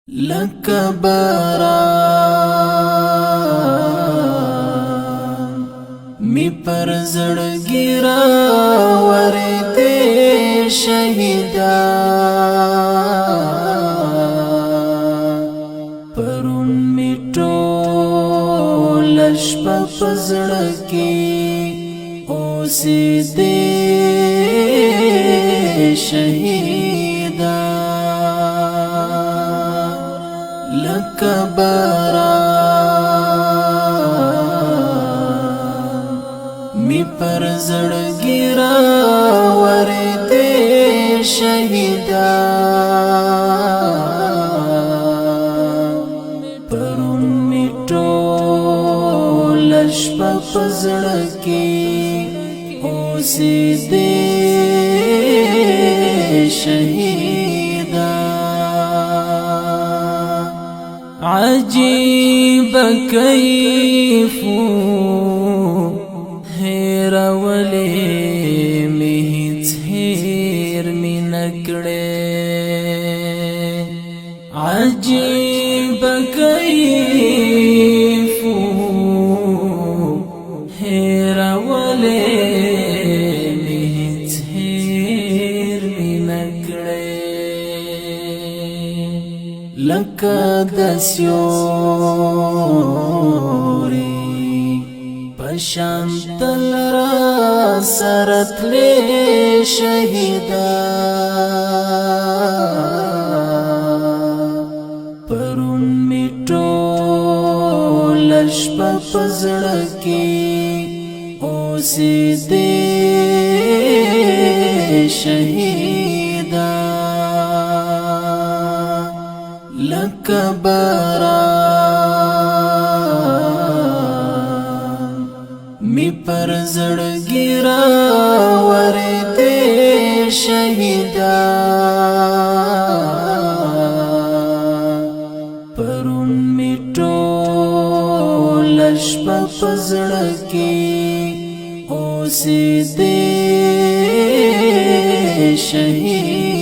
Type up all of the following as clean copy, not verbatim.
لکه باران می پر زړګي راورېدې شهیدا پرون می ټوله شپه په زړه کې اوسېدې شهیدا لکه باران می پر زړګي راورېدې شهیدا پرون می ټوله شپه په زړه کې اوسېدې شهیدا عجیب کیفو هیر ولی می هیڅ هیر می نکړې عجیب کیفو هیر ولی می هیڅ هیر می نکړې لکه د سیوري پشان تل را سرتلې شهیدا پرون می ټوله شپه په زړه کې اوسېدې شهیدا لکه باران می پر زړګي راورېدې شهیدا پرون می ټوله شپه په زړه کې اوسېدې شهیدا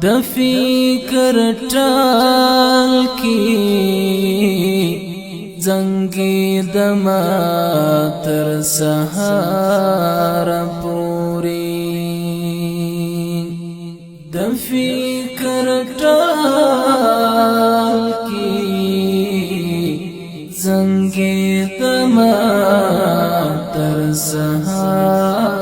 د فکر ټال کی زنګي دما تر سهار پوری د فکر ټال کی زنګي دما تر سهار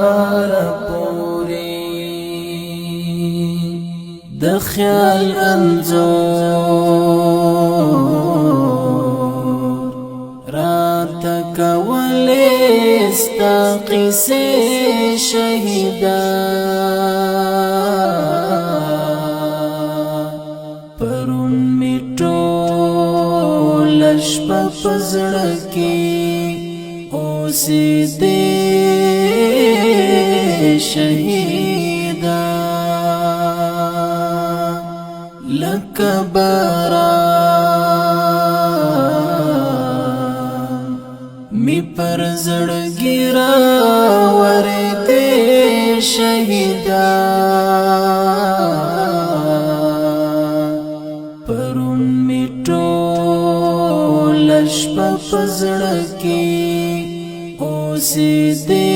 د خیال انځور رات کولې ستا قصې شهیدا پرون می ټوله شپه په زړه کې اوسېدې شهیدا لکه باران می پر زړګي راورېدې شهیدا پرون می ټوله شپه په زړه کې اوسېدې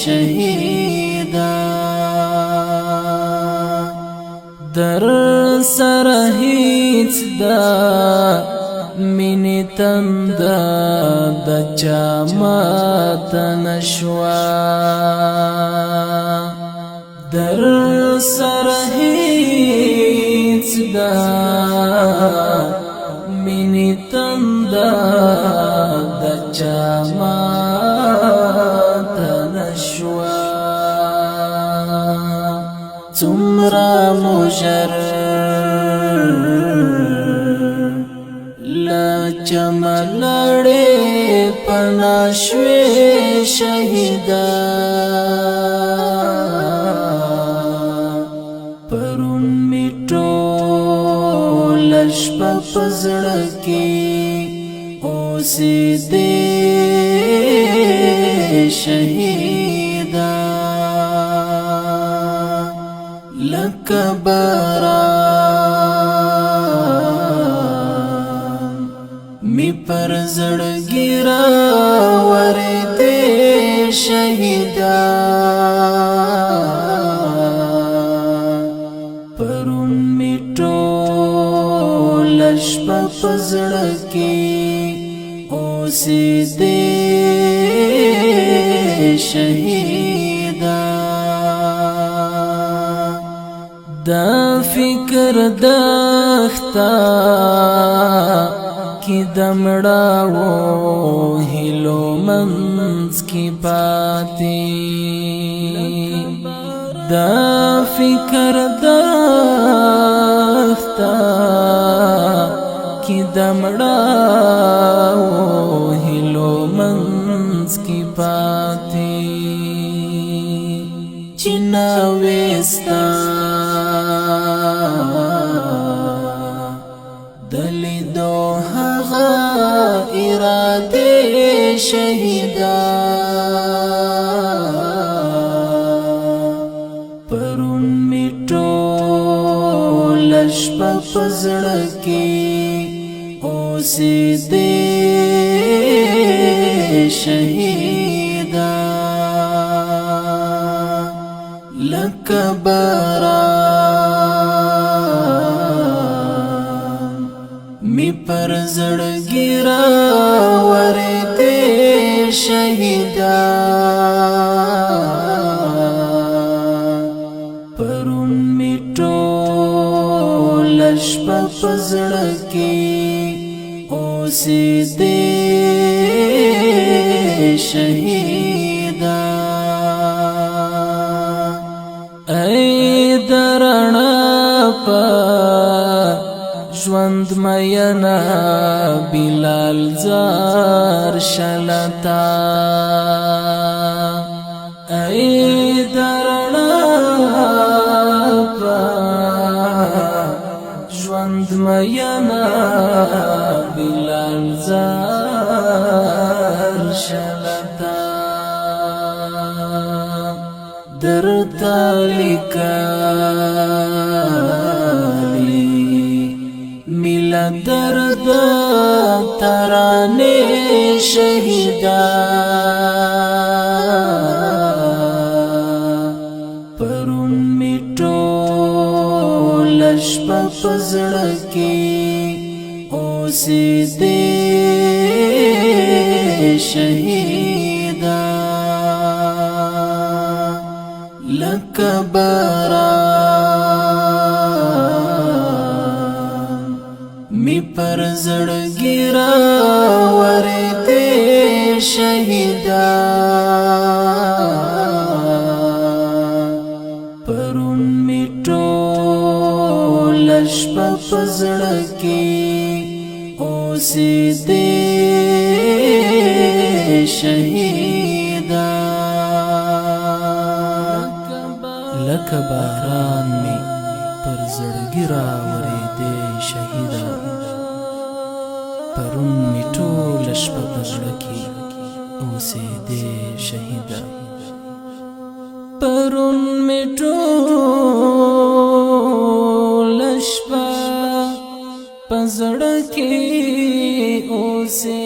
شهیدا در سره هیڅ دا مینې تنده د چا ماته نشوه در سره هیڅ دا مینې تنده د چا ماته نشوه څومره مژر لا چملړې پنا شوې شهیدا پرون می ټوله شپه په زړه کې اوسېدې شهیدا لکه باران می پر زړګي راورېدې شهیدا پرون می ټول شپه په زړه کې اوسېدې شهیدا دا فکر دختا کی دمڑاو ہلو منز کی باتی دا فکر دختا کی دمڑاو ہلو منز کی باتی چنا ویستا دلی دو هغه اراده شهیدا پرون می ټول شپه په زړه کې اوسېدې شهیدا لکه باران می پر زړګي راورېدې شهیدا پرون می ټول شپه په زړه کې اوسېدې شهیدا ای درنا په ژوند مینا بلال زار شلتا ای درنا په ژوند مینا بلال زار شلتا درتا لیکالی ملا درد ترانے شہیدا پرون می ټول شپه په زړه کې اوسېدې شهیدا لکه باران می پر زړګي راورېدې شهیدا پرون می ټول شپه په زړه کې اوسېدې شهیدا لکه باران می پر زړګي راورېدې شهیدا پرون می ټول شپه په زړه کې اوسېدې شهیدا پرون می ټول شپه په زړه کې اوسېدې